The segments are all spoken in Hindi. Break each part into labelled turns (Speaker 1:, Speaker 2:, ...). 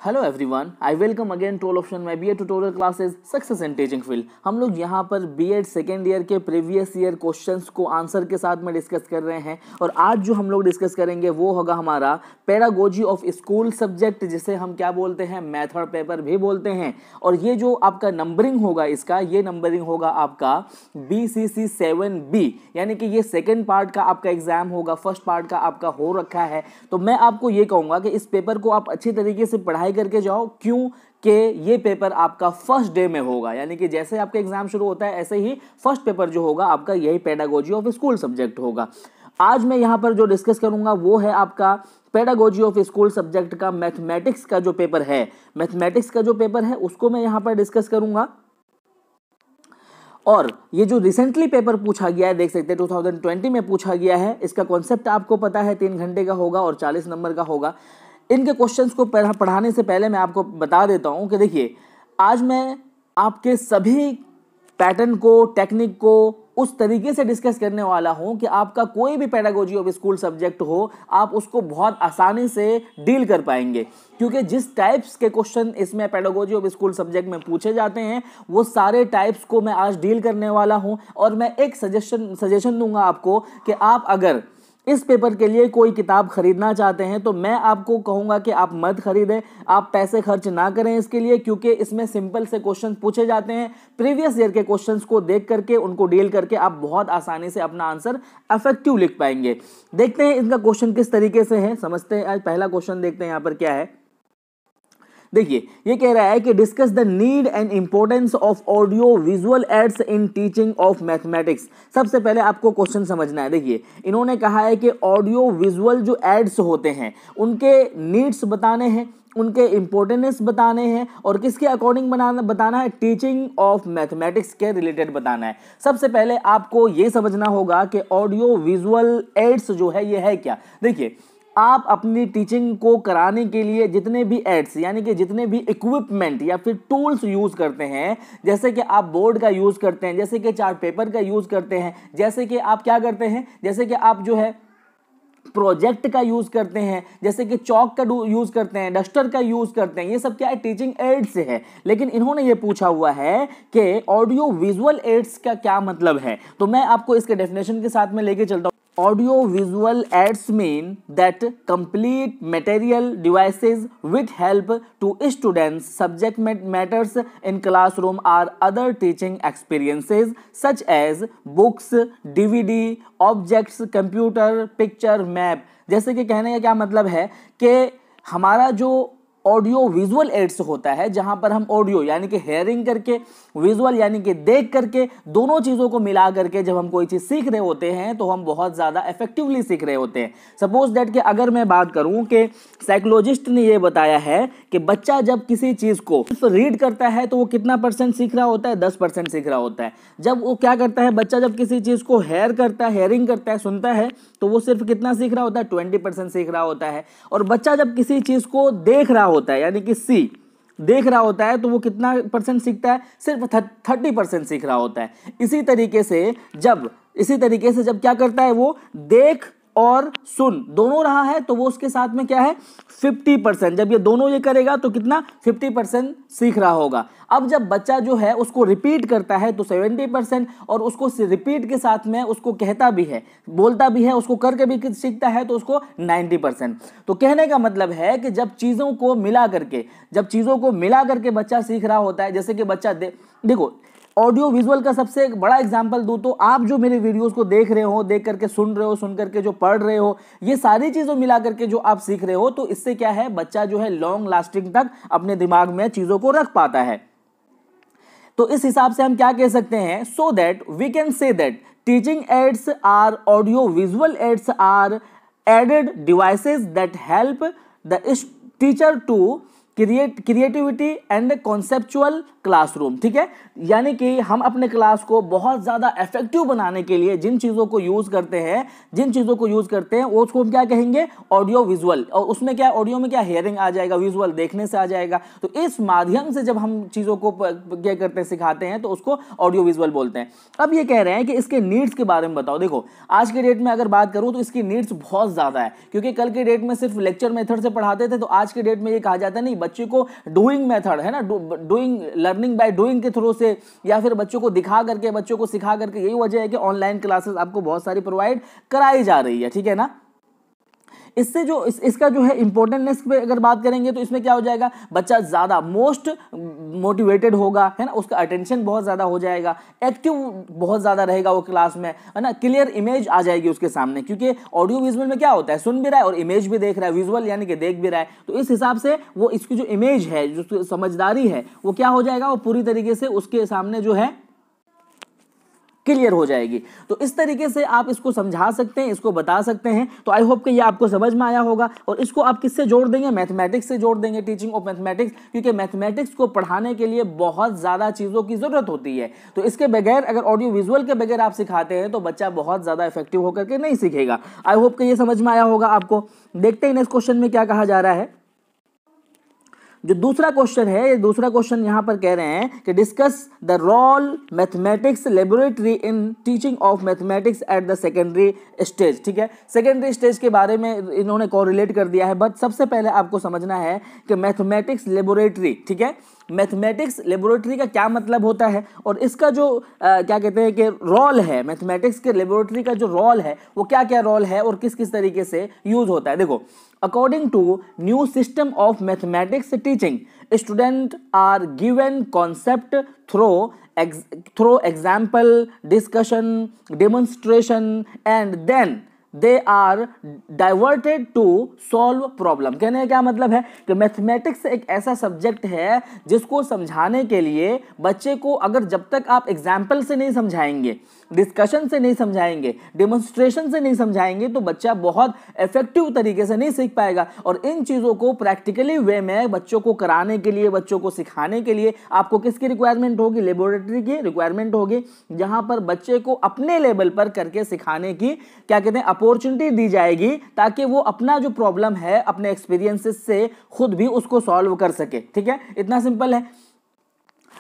Speaker 1: Hello everyone, I welcome again to all option my BEd tutorial classes success in teaching field. हम लोग यहाँ पर बीएड सेकेंड ईयर के प्रीवियस ईयर क्वेश्चंस को आंसर के साथ में डिस्कस कर रहे हैं। और आज जो हम लोग डिस्कस करेंगे वो होगा हमारा पेडागोजी ऑफ स्कूल सब्जेक्ट, जिसे हम क्या बोलते हैं, मेथड पेपर भी बोलते हैं। और ये जो आपका नंबरिंग होगा इसका, ये नंबरिंग होगा आपका BCC 7B, यानी कि ये सेकेंड पार्ट का आपका एग्जाम होगा, फर्स्ट पार्ट का आपका हो रखा है। तो मैं आपको ये कहूँगा कि इस पेपर को आप अच्छी तरीके से पढ़ाई करके जाओ, क्यों कि ये पेपर आपका फर्स्ट डे में होगा, यानी कि जैसे आपका एग्जाम शुरू होता है ऐसे ही फर्स्ट पेपर जो होगा आपका यही पेडागोजी ऑफ स्कूल सब्जेक्ट होगा। आज मैं यहाँ पर जो डिस्कस करूंगा वो है आपका पेडागोजी ऑफ स्कूल सब्जेक्ट का मैथमेटिक्स का जो पेपर है, मैथमेटिक्स का जो पेपर है उसको मैं यहाँ पर डिस्कस करूंगा। और ये जो रिसेंटली पेपर पूछा गया है, देख सकते हैं 2020 में पूछा गया है, इसका कॉन्सेप्ट आपको पता है, 3 घंटे का होगा और 40 नंबर का होगा। इनके क्वेश्चंस को पढ़ाने से पहले मैं आपको बता देता हूं कि देखिए, आज मैं आपके सभी पैटर्न को, टेक्निक को उस तरीके से डिस्कस करने वाला हूं कि आपका कोई भी पेडागोजी ऑफ स्कूल सब्जेक्ट हो, आप उसको बहुत आसानी से डील कर पाएंगे। क्योंकि जिस टाइप्स के क्वेश्चन इसमें पेडागोजी ऑफ स्कूल सब्जेक्ट में पूछे जाते हैं वो सारे टाइप्स को मैं आज डील करने वाला हूं। और मैं एक सजेशन दूंगा आपको कि आप अगर इस पेपर के लिए कोई किताब खरीदना चाहते हैं तो मैं आपको कहूंगा कि आप मत खरीदें, आप पैसे खर्च ना करें इसके लिए, क्योंकि इसमें सिंपल से क्वेश्चन पूछे जाते हैं। प्रीवियस ईयर के क्वेश्चंस को देख करके उनको डील करके आप बहुत आसानी से अपना आंसर इफेक्टिव लिख पाएंगे। देखते हैं इनका क्वेश्चन किस तरीके से है, समझते हैं। आज पहला क्वेश्चन देखते हैं यहाँ पर क्या है। देखिए, ये कह रहा है कि discuss the need and importance of audio visual ads in teaching of mathematics. सबसे पहले आपको क्वेश्चन समझना है। देखिए, इन्होंने कहा है कि ऑडियो विजुअल जो एड्स होते हैं उनके नीड्स बताने हैं, उनके इंपॉर्टेंस बताने हैं और किसके अकॉर्डिंग बताना है, टीचिंग ऑफ मैथमेटिक्स के रिलेटेड बताना है। सबसे पहले आपको ये समझना होगा कि ऑडियो विजुअल एड्स जो है ये है क्या। देखिए, आप अपनी टीचिंग को कराने के लिए जितने भी एड्स, यानी कि जितने भी इक्विपमेंट या फिर टूल्स यूज करते हैं, जैसे कि आप बोर्ड का यूज करते हैं, जैसे कि चार्ट पेपर का यूज करते हैं, जैसे कि आप क्या करते हैं, जैसे कि आप जो है प्रोजेक्ट का यूज करते हैं, जैसे कि चौक का यूज करते हैं, डस्टर का यूज करते हैं, ये सब क्या है, टीचिंग एड्स है। लेकिन इन्होंने ये पूछा हुआ है कि ऑडियो विजुअल एड्स का क्या मतलब है। तो मैं आपको इसके डेफिनेशन के साथ में लेके चलता हूं। Audio visual aids mean that complete material devices which help to students subject matters in classroom or other teaching experiences such as books, DVD, objects, computer, picture, map। जैसे कि कहने का क्या मतलब है कि हमारा जो ऑडियो विजुअल एड्स होता है, जहां पर हम ऑडियो यानी कि हेयरिंग करके, विजुअल यानी कि देख करके, दोनों चीजों को मिला करके जब हम कोई चीज सीख रहे होते हैं तो हम बहुत ज्यादा इफेक्टिवली सीख रहे होते हैं। सपोज दैट कि अगर मैं बात करूं कि साइकोलॉजिस्ट ने यह बताया है कि बच्चा जब किसी चीज को रीड करता है तो वो कितना % सीख रहा होता है, 10% सीख रहा होता है। जब वो क्या करता है, बच्चा जब किसी चीज को हेयरिंग करता है, सुनता है, तो वो सिर्फ कितना सीख रहा होता है, 20% सीख रहा होता है। और बच्चा जब किसी चीज को देख रहा होता है, यानी कि सी देख रहा होता है, तो वो कितना % सीखता है, सिर्फ 30% सीख रहा होता है। इसी तरीके से जब क्या करता है, वो देख और सुन दोनों रहा है तो वो उसके साथ में क्या है, 50%। जब ये दोनों ये करेगा तो कितना, 50% सीख रहा होगा। अब जब बच्चा जो है उसको रिपीट करता है तो 70%, और उसको रिपीट के साथ में उसको कहता भी है, बोलता भी है, उसको करके भी सीखता है तो उसको 90%। तो कहने का मतलब है कि जब चीज़ों को मिला करके बच्चा सीख रहा होता है, जैसे कि बच्चा देखो, ऑडियो विजुअल का सबसे एक बड़ा एग्जांपल दूं तो आप जो मेरे वीडियोस को देख रहे हो, देख करके सुन रहे हो, सुन करके जो पढ़ रहे हो, ये सारी चीज़ों मिला करके जो आप सीख रहे हो, तो इससे क्या है, बच्चा जो है लॉन्ग लास्टिंग तक अपने दिमाग में चीज़ों को रख पाता है। तो इस हिसाब से हम क्या कह सकते हैं, so that we can say that teaching aids are audio visual aids are added devices that help the teacher to creativity and conceptual classroom. ठीक है, यानी कि हम अपने क्लास को बहुत ज़्यादा इफेक्टिव बनाने के लिए जिन चीज़ों को यूज़ करते हैं वो उसको हम क्या कहेंगे, ऑडियो विजुअल। और उसमें क्या, ऑडियो में क्या, हेयरिंग आ जाएगा, विजुअल देखने से आ जाएगा। तो इस माध्यम से जब हम चीज़ों को क्या करते हैं, सिखाते हैं, तो उसको ऑडियो विजुअल बोलते हैं। अब ये कह रहे हैं कि इसके नीड्स के बारे में बताओ। देखो, आज के डेट में अगर बात करूँ तो इसकी नीड्स बहुत ज़्यादा है, क्योंकि कल के डेट में सिर्फ लेक्चर मेथड से पढ़ाते थे, तो आज के डेट में ये कहा जाता है नहीं, बच्चे को डूइंग मेथड है ना, डूइंग लर्निंग बाय डूइंग के थ्रू से, या फिर बच्चों को दिखा करके, बच्चों को सिखा करके, यही वजह है कि ऑनलाइन क्लासेस आपको बहुत सारी प्रोवाइड कराई जा रही है, ठीक है ना। इससे जो इसका जो है इंपॉर्टेंटनेस पे अगर बात करेंगे तो इसमें क्या हो जाएगा, बच्चा ज़्यादा मोस्ट मोटिवेटेड होगा, है ना, उसका अटेंशन बहुत ज़्यादा हो जाएगा, एक्टिव बहुत ज़्यादा रहेगा वो क्लास में, है ना, क्लियर इमेज आ जाएगी उसके सामने, क्योंकि ऑडियो विजुअल में क्या होता है, सुन भी रहा है और इमेज भी देख रहा है, विजुअल यानी कि देख भी रहा है, तो इस हिसाब से वो इसकी जो इमेज है, जो समझदारी है, वो क्या हो जाएगा, वो पूरी तरीके से उसके सामने जो है क्लियर हो जाएगी। तो इस तरीके से आप इसको समझा सकते हैं, इसको बता सकते हैं। तो आई होप कि ये आपको समझ में आया होगा। और इसको आप किससे जोड़ देंगे, मैथमेटिक्स से जोड़ देंगे, टीचिंग ऑफ मैथमेटिक्स, क्योंकि मैथमेटिक्स को पढ़ाने के लिए बहुत ज़्यादा चीज़ों की ज़रूरत होती है। तो इसके बगैर, अगर ऑडियो विजुअल के बगैर आप सिखाते हैं तो बच्चा बहुत ज़्यादा इफेक्टिव होकर के नहीं सीखेगा। आई होप कि ये समझ में आया होगा आपको। देखते हैं नेक्स्ट क्वेश्चन में क्या कहा जा रहा है। जो दूसरा क्वेश्चन है, ये दूसरा क्वेश्चन यहाँ पर कह रहे हैं कि discuss the role mathematics laboratory in teaching of mathematics at the secondary stage. ठीक है, सेकेंडरी स्टेज के बारे में इन्होंने कोरिलेट कर दिया है। बट सबसे पहले आपको समझना है कि मैथमेटिक्स लेबोरेटरी, ठीक है, मैथमेटिक्स लेबोरेटरी का क्या मतलब होता है और इसका जो क्या कहते हैं कि रोल है, मैथमेटिक्स के लेबोरेटरी का जो रोल है वो क्या क्या रोल है और किस किस तरीके से यूज होता है। देखो, according to new system of mathematics teaching, student are given concept through example, discussion, demonstration and then they are diverted to solve problem. कहने का क्या मतलब है कि मैथमेटिक्स एक ऐसा सब्जेक्ट है जिसको समझाने के लिए बच्चे को, अगर जब तक आप एग्जाम्पल से नहीं समझाएंगे, डिस्कशन से नहीं समझाएंगे, डेमोन्स्ट्रेशन से नहीं समझाएंगे, तो बच्चा बहुत इफेक्टिव तरीके से नहीं सीख पाएगा। और इन चीज़ों को प्रैक्टिकली वे में बच्चों को कराने के लिए, बच्चों को सिखाने के लिए आपको किसकी रिक्वायरमेंट होगी, लेबोरेटरी की रिक्वायरमेंट होगी, जहां पर बच्चे को अपने लेवल पर करके सिखाने की क्या कहते हैं अपॉर्चुनिटी दी जाएगी, ताकि वो अपना जो प्रॉब्लम है अपने एक्सपीरियंसेस से खुद भी उसको सॉल्व कर सके। ठीक है, इतना सिंपल है।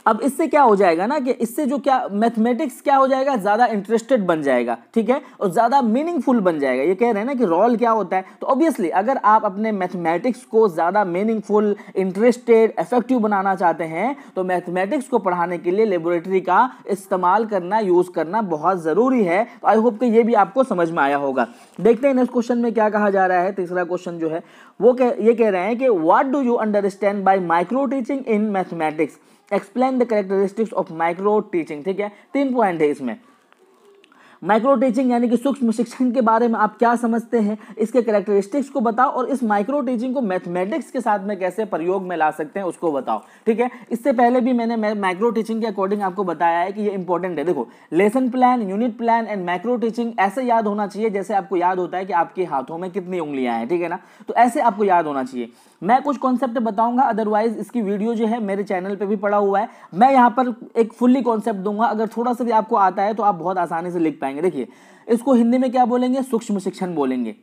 Speaker 1: अब इससे क्या हो जाएगा ना कि इससे जो क्या मैथमेटिक्स क्या हो जाएगा, ज्यादा इंटरेस्टेड बन जाएगा, ठीक है, और ज्यादा मीनिंगफुल बन जाएगा। ये कह रहे हैं ना कि रोल क्या होता है, तो ऑब्वियसली अगर आप अपने मैथमेटिक्स को ज्यादा मीनिंगफुल, इंटरेस्टेड, इफेक्टिव बनाना चाहते हैं तो मैथमेटिक्स को पढ़ाने के लिए लेबोरेटरी का इस्तेमाल करना, यूज करना बहुत जरूरी है। तो आई होप कि ये भी आपको समझ में आया होगा। देखते हैं नेक्स्ट क्वेश्चन में क्या कहा जा रहा है। तीसरा क्वेश्चन जो है वो ये कह रहे हैं कि what do you understand by micro teaching in mathematics, explain the characteristics of micro teaching. ठीक है, 3 पॉइंट है इसमें। माइक्रो टीचिंग यानी कि सूक्ष्म शिक्षण के बारे में आप क्या समझते हैं, इसके कैरेक्टरिस्टिक्स को बताओ, और इस माइक्रो टीचिंग को मैथमेटिक्स के साथ में कैसे प्रयोग में ला सकते हैं उसको बताओ। ठीक है, इससे पहले भी मैंने माइक्रो टीचिंग के अकॉर्डिंग आपको बताया है कि ये इंपॉर्टेंट है। देखो, lesson plan, unit plan and micro teaching ऐसे याद होना चाहिए जैसे आपको याद होता है कि आपके हाथों में कितनी उंगलियां हैं। ठीक है ना, तो ऐसे आपको याद होना चाहिए। मैं कुछ कॉन्सेप्ट बताऊंगा, अदरवाइज इसकी वीडियो जो है मेरे चैनल पे भी पड़ा हुआ है। मैं यहाँ पर एक फुल्ली कॉन्सेप्ट दूंगा, अगर थोड़ा सा भी आपको आता है तो आप बहुत आसानी से लिख पाएंगे। देखिए, इसको हिंदी में क्या बोलेंगे, सूक्ष्म शिक्षण बोलेंगे।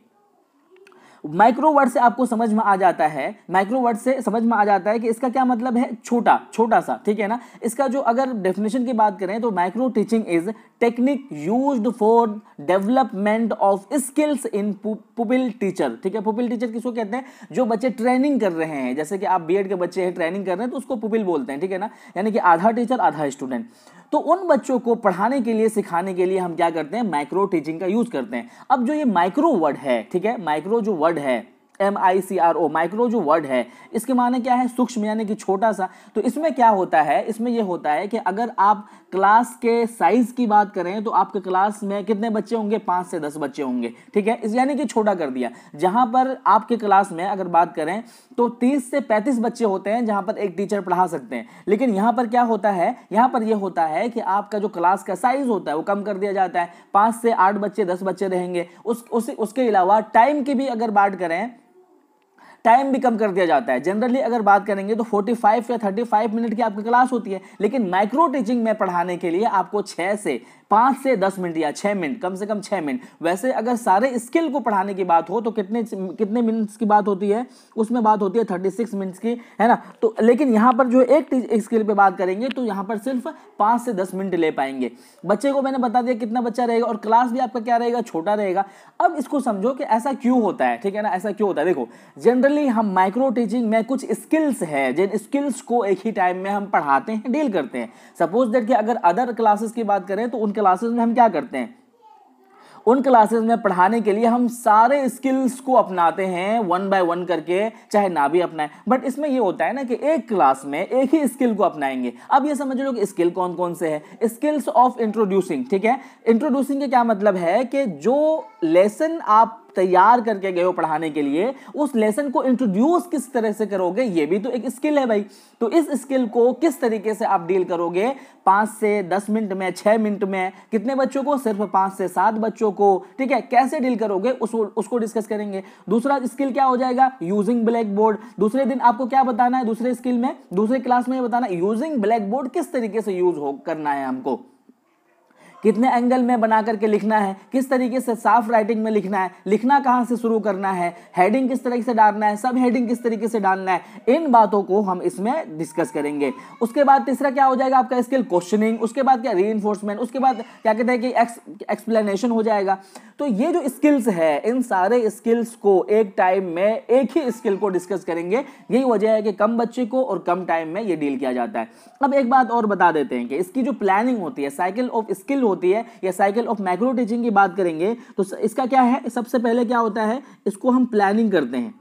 Speaker 1: माइक्रो वर्ड से आपको समझ में आ जाता है, माइक्रो वर्ड से समझ में आ जाता है कि इसका क्या मतलब है, छोटा, छोटा सा। ठीक है ना, इसका जो अगर डेफिनेशन की बात करें तो micro teaching is technique used for development of skills in pupil teacher. ठीक है, पुपिल टीचर किसको कहते हैं, जो बच्चे ट्रेनिंग कर रहे हैं, जैसे कि आप बीएड के बच्चे हैं ट्रेनिंग कर रहे हैं तो उसको पुपिल बोलते हैं। ठीक है ना, यानी कि आधा टीचर आधा स्टूडेंट। तो उन बच्चों को पढ़ाने के लिए, सिखाने के लिए हम क्या करते हैं, माइक्रो टीचिंग का यूज करते हैं। अब जो ये माइक्रो वर्ड है, ठीक है, माइक्रो जो वर्ड है, MICRO, माइक्रो जो वर्ड है, इसके माने क्या है, सूक्ष्म यानी कि छोटा सा। तो इसमें क्या होता है, इसमें यह होता है कि अगर आप क्लास के साइज की बात करें तो आपके क्लास में कितने बच्चे होंगे, 5 से 10 बच्चे होंगे। ठीक है, इस यानी कि छोटा कर दिया। जहां पर आपके क्लास में अगर बात करें तो 30 से 35 बच्चे होते हैं जहां पर एक टीचर पढ़ा सकते हैं। लेकिन यहां पर क्या होता है, यहां पर यह होता है कि आपका जो क्लास का साइज होता है वो कम कर दिया जाता है। 5 से 8 बच्चे, 10 बच्चे रहेंगे। उसके अलावा टाइम की भी अगर बात करें, टाइम भी कम कर दिया जाता है। जनरली अगर बात करेंगे तो 45 या 35 मिनट की आपकी क्लास होती है, लेकिन माइक्रो टीचिंग में पढ़ाने के लिए आपको 6 से 5 से 10 मिनट या 6 मिनट, कम से कम 6 मिनट। वैसे अगर सारे स्किल को पढ़ाने की बात हो तो कितने मिनट्स की बात होती है, उसमें बात होती है 36 मिनट्स की, है ना। तो लेकिन यहाँ पर जो एक स्किल पे बात करेंगे तो यहाँ पर सिर्फ 5 से 10 मिनट ले पाएंगे। बच्चे को मैंने बता दिया कितना बच्चा रहेगा और क्लास भी आपका क्या रहेगा, छोटा रहेगा। अब इसको समझो कि ऐसा क्यों होता है, ठीक है ना, ऐसा क्यों होता है। देखो जनरली हम माइक्रो टीचिंग में कुछ स्किल्स है जिन स्किल्स को एक ही टाइम में हम पढ़ाते हैं, डील करते हैं। सपोज दैट कि अगर अदर क्लासेस की बात करें तो उन क्लासेस में हम क्या करते हैं, उन क्लासेस में पढ़ाने के लिए हम सारे स्किल्स को अपनाते हैं 1 बाय 1 करके, चाहे ना भी अपनाएं। बट इसमें ये होता है ना कि एक क्लास में एक ही स्किल को अपनाएंगे। अब ये समझ लो कि स्किल कौन कौन से है। स्किल्स ऑफ इंट्रोड्यूसिंग, ठीक है। इंट्रोड्यूसिंग का क्या मतलब है कि जो लेसन आप तैयार करके गए हो पढ़ाने के लिए, उस लेसन को इंट्रोड्यूस किस तरह से करोगे, ये भी तो एक स्किल है भाई। तो इस स्किल को किस तरीके से आप डील करोगे, 5 से 10 मिनट में, 6 मिनट में, कितने बच्चों को, सिर्फ 5 से 7 बच्चों को, ठीक है, कैसे डील करोगे उसको डिस्कस करेंगे। दूसरा स्किल क्या हो जाएगा, यूजिंग ब्लैक बोर्ड। दूसरे दिन आपको क्या बताना है, दूसरे स्किल में, दूसरे क्लास में बताना यूजिंग ब्लैक बोर्ड किस तरीके से यूज करना है हमको, कितने एंगल में बना करके लिखना है, किस तरीके से साफ राइटिंग में लिखना है, लिखना कहां से शुरू करना है, हेडिंग किस तरीके से डालना है, सब हेडिंग किस तरीके से डालना है, इन बातों को हम इसमें डिस्कस करेंगे। उसके बाद तीसरा क्या हो जाएगा आपका स्किल, क्वेश्चनिंग। उसके बाद क्या, रीइंफोर्समेंट। उसके बाद क्या कहते हैं कि एक्सप्लेनेशन हो जाएगा। तो ये जो स्किल्स है, इन सारे स्किल्स को एक टाइम में एक ही स्किल को डिस्कस करेंगे। यही वजह है कि कम बच्चे को और कम टाइम में ये डील किया जाता है। अब एक बात और बता देते हैं कि इसकी जो प्लानिंग होती है, साइकिल ऑफ स्किल होती है या साइकिल ऑफ माइक्रो टीचिंग की बात करेंगे तो इसका क्या है, सबसे पहले क्या होता है, इसको हम प्लानिंग करते हैं,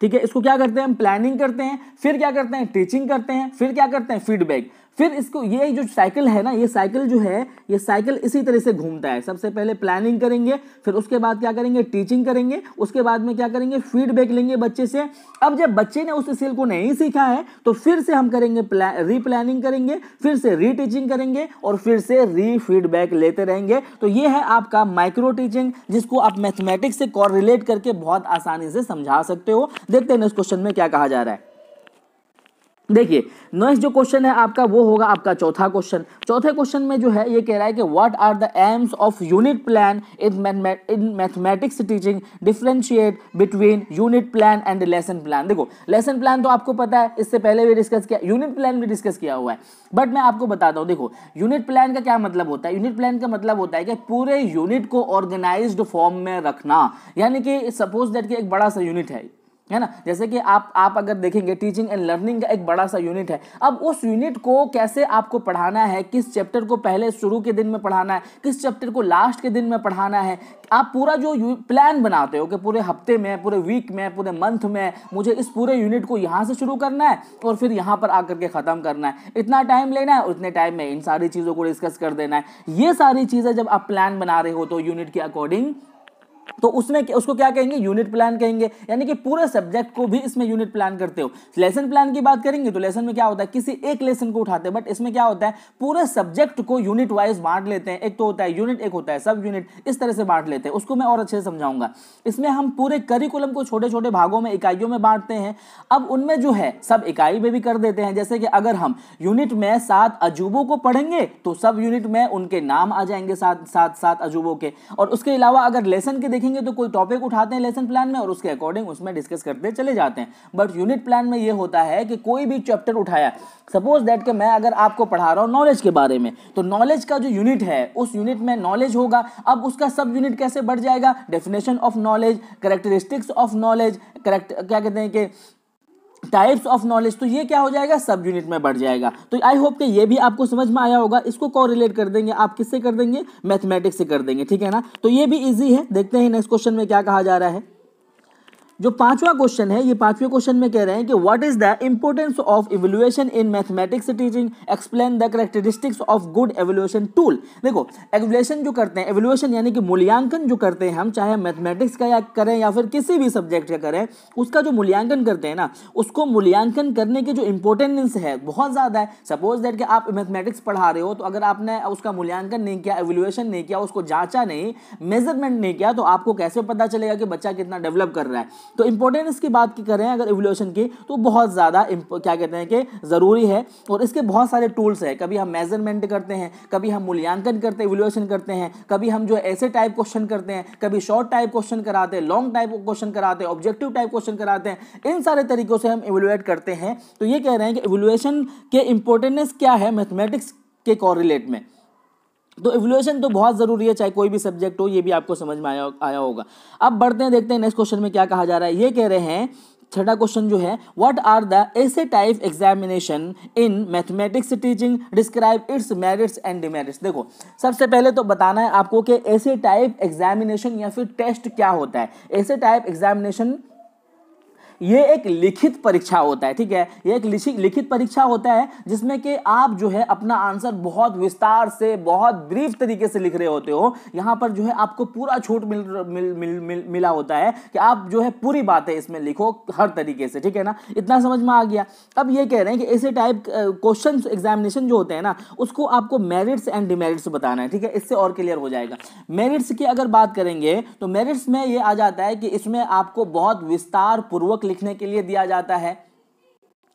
Speaker 1: ठीक है। इसको क्या करते हैं, हम प्लानिंग करते हैं, फिर क्या करते हैं, टीचिंग करते हैं, फिर क्या करते हैं, फीडबैक। फिर इसको, ये जो साइकिल है ना, ये साइकिल जो है, ये साइकिल इसी तरह से घूमता है। सबसे पहले प्लानिंग करेंगे, फिर उसके बाद क्या करेंगे, टीचिंग करेंगे, उसके बाद में क्या करेंगे, फीडबैक लेंगे बच्चे से। अब जब बच्चे ने उस स्किल को नहीं सीखा है तो फिर से हम करेंगे रीप्लानिंग करेंगे, फिर से रीटीचिंग करेंगे और फिर से री फीडबैक लेते रहेंगे। तो ये है आपका माइक्रो टीचिंग, जिसको आप मैथमेटिक्स से कोरिलेट करके बहुत आसानी से समझा सकते हो। देखते हैं इस क्वेश्चन में क्या कहा जा रहा है। देखिए नेक्स्ट जो क्वेश्चन है आपका वो होगा आपका चौथा क्वेश्चन। चौथे क्वेश्चन में जो है ये कह रहा है कि what are the aims of unit plan in mathematics teaching, differentiate between unit plan and lesson plan. देखो लेसन प्लान तो आपको पता है, इससे पहले भी डिस्कस किया, यूनिट प्लान भी डिस्कस किया हुआ है, बट मैं आपको बताता हूँ। देखो यूनिट प्लान का क्या मतलब होता है, यूनिट प्लान का मतलब होता है कि पूरे यूनिट को ऑर्गेनाइज्ड फॉर्म में रखना। यानी कि सपोज दैट कि एक बड़ा सा यूनिट है ना, जैसे कि आप अगर देखेंगे टीचिंग एंड लर्निंग का एक बड़ा सा यूनिट है। अब उस यूनिट को कैसे आपको पढ़ाना है, किस चैप्टर को पहले शुरू के दिन में पढ़ाना है, किस चैप्टर को लास्ट के दिन में पढ़ाना है, आप पूरा जो प्लान बनाते हो कि पूरे हफ्ते में, पूरे वीक में, पूरे मंथ में मुझे इस पूरे यूनिट को यहाँ से शुरू करना है और फिर यहाँ पर आकर के ख़त्म करना है, इतना टाइम लेना है, उतने टाइम में इन सारी चीज़ों को डिस्कस कर देना है। ये सारी चीज़ें जब आप प्लान बना रहे हो तो यूनिट के अकॉर्डिंग, तो उसमें उसको क्या कहेंगे, यूनिट प्लान कहेंगे। यानी कि पूरे सब्जेक्ट को भी इसमें यूनिट प्लान करते हो। लेसन प्लान की बात करेंगे तो लेसन में क्या होता है, किसी एक लेसन को उठाते हैं, बट इसमें क्या होता है पूरे सब्जेक्ट को यूनिट वाइज बांट लेते हैं। एक तो होता है यूनिट, एक होता है सब यूनिट, इस तरह से बांट लेते हैं। उसको मैं और अच्छे से समझाऊंगा। इसमें हम पूरे करिकुलम को छोटे छोटे भागों में, इकाइयों में बांटते हैं। अब उनमें जो है सब इकाई में भी कर देते हैं। जैसे कि अगर हम यूनिट में 7 अजूबों को पढ़ेंगे तो सब यूनिट में उनके नाम आ जाएंगे, 7 अजूबों के। और उसके अलावा अगर लेसन के देखेंगे तो कोई टॉपिक उठाते हैं लेसन प्लान में और उसके अकॉर्डिंग उसमें डिस्कस करते चले जाते हैं। बट यूनिट प्लान में ये होता है कि कोई भी चैप्टर उठाया, सपोज दैट कि मैं अगर आपको पढ़ा रहा हूं नॉलेज के बारे में, तो नॉलेज का जो यूनिट है उस यूनिट में नॉलेज होगा। अब उसका सब यूनिट कैसे बढ़ जाएगा, definition of knowledge, characteristics of knowledge, क्या कहते हैं कि टाइप्स ऑफ नॉलेज, तो ये क्या हो जाएगा, सब यूनिट में बढ़ जाएगा। तो आई होप कि ये भी आपको समझ में आया होगा। इसको कोरिलेट कर देंगे आप, किससे कर देंगे, मैथमेटिक्स से कर देंगे, ठीक है ना। तो ये भी इजी है। देखते हैं नेक्स्ट क्वेश्चन में क्या कहा जा रहा है। जो पांचवा क्वेश्चन है, ये पांचवें क्वेश्चन में कह रहे हैं कि what is the importance of evaluation in mathematics teaching, explain the characteristics of good evaluation tool. देखो इवैल्यूएशन जो करते हैं, इवैल्यूएशन यानी कि मूल्यांकन जो करते हैं हम, चाहे मैथमेटिक्स का या करें या फिर किसी भी सब्जेक्ट का करें, उसका जो मूल्यांकन करते हैं ना, उसको मूल्यांकन करने की जो इंपॉर्टेंस है बहुत ज़्यादा है। सपोज दैट कि आप मैथमेटिक्स पढ़ा रहे हो, तो अगर आपने उसका मूल्यांकन नहीं किया, इवैल्यूएशन नहीं किया, उसको जांचा नहीं, मेजरमेंट नहीं किया, तो आपको कैसे पता चलेगा कि बच्चा कितना डेवलप कर रहा है। तो इंपॉर्टेंस की बात की करें अगर इवोल्यूशन की, तो बहुत ज़्यादा क्या कहते हैं कि ज़रूरी है, और इसके बहुत सारे टूल्स हैं। कभी हम मेजरमेंट करते हैं, कभी हम मूल्यांकन करते हैं, इवोल्यूशन करते हैं, कभी हम जो ऐसे टाइप क्वेश्चन करते हैं, कभी शॉर्ट टाइप क्वेश्चन कराते हैं, लॉन्ग टाइप क्वेश्चन कराते हैं, ऑब्जेक्टिव टाइप क्वेश्चन कराते हैं। इन सारे तरीकों से हम इवोल्यूएट करते हैं। तो ये कह रहे हैं कि इवोल्यूशन के इंपॉर्टेंस क्या है मैथमेटिक्स के कोरिलेट में। तो इवोल्यूशन तो बहुत ज़रूरी है, चाहे कोई भी सब्जेक्ट हो, ये भी आपको समझ में आया होगा। अब बढ़ते हैं, देखते हैं नेक्स्ट क्वेश्चन में क्या कहा जा रहा है। ये कह रहे हैं छठा क्वेश्चन जो है, what are the essay type examination in mathematics teaching, describe its merits and demerits. देखो सबसे पहले तो बताना है आपको कि एसे टाइप एग्जामिनेशन या फिर टेस्ट क्या होता है। एसे टाइप एग्जामिनेशन ये एक लिखित परीक्षा होता है, ठीक है। ये एक लिखित परीक्षा होता है जिसमें कि आप जो है अपना आंसर बहुत विस्तार से, बहुत ब्रीफ तरीके से लिख रहे होते हो। यहाँ पर जो है आपको पूरा छूट मिला होता है कि आप जो है पूरी बातें इसमें लिखो हर तरीके से, ठीक है ना। इतना समझ में आ गया। अब ये कह रहे हैं कि ऐसे टाइप क्वेश्चन एग्जामिनेशन जो होते हैं ना, उसको आपको मेरिट्स एंड डिमेरिट्स बताना है, ठीक है। इससे और क्लियर हो जाएगा। मेरिट्स की अगर बात करेंगे तो मेरिट्स में ये आ जाता है कि इसमें आपको बहुत विस्तार पूर्वक लिखने के लिए दिया जाता है,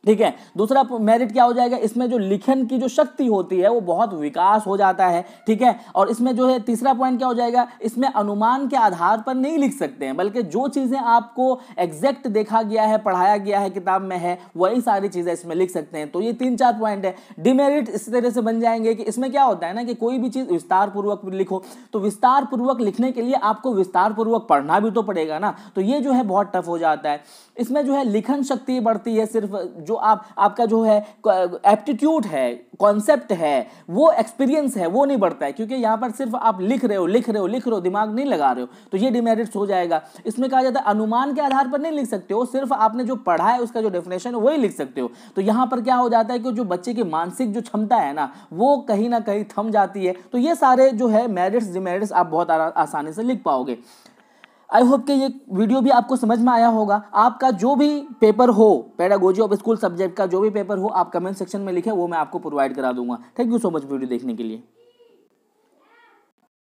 Speaker 1: ठीक है। दूसरा मेरिट क्या हो जाएगा, इसमें जो लिखन की जो शक्ति होती है वो बहुत विकास हो जाता है, ठीक है। और इसमें जो है तीसरा पॉइंट क्या हो जाएगा, इसमें अनुमान के आधार पर नहीं लिख सकते हैं, बल्कि जो चीजें आपको एग्जैक्ट देखा गया है, पढ़ाया गया है, किताब में है, वही सारी चीजें इसमें लिख सकते हैं। तो ये 3-4 पॉइंट है। डिमेरिट इस तरह से बन जाएंगे कि इसमें क्या होता है ना कि कोई भी चीज विस्तार पूर्वक लिखो, तो विस्तार पूर्वक लिखने के लिए आपको विस्तार पूर्वक पढ़ना भी तो पड़ेगा ना, तो ये जो है बहुत टफ हो जाता है। इसमें जो है लिखन शक्ति बढ़ती है, सिर्फ जो आपका जो है एप्टीट्यूड है, कॉन्सेप्ट है, वो एक्सपीरियंस है, वो नहीं बढ़ता है, क्योंकि यहाँ पर सिर्फ आप लिख रहे हो, दिमाग नहीं लगा रहे हो, तो ये डिमेरिट्स हो जाएगा। इसमें कहा जाता है अनुमान के आधार पर नहीं लिख सकते हो, सिर्फ आपने जो पढ़ा है उसका जो डेफिनेशन है वही लिख सकते हो। तो यहाँ पर क्या हो जाता है कि जो बच्चे की मानसिक जो क्षमता है ना, वो कहीं ना कहीं थम जाती है। तो ये सारे जो है मेरिट्स डिमेरिट्स आप बहुत आसानी से लिख पाओगे। आई होप कि ये वीडियो भी आपको समझ में आया होगा। आपका जो भी पेपर हो, पेडागोजी ऑफ स्कूल सब्जेक्ट का जो भी पेपर हो, आप कमेंट सेक्शन में लिखें, वो मैं आपको प्रोवाइड करा दूंगा। Thank you so much video देखने के लिए।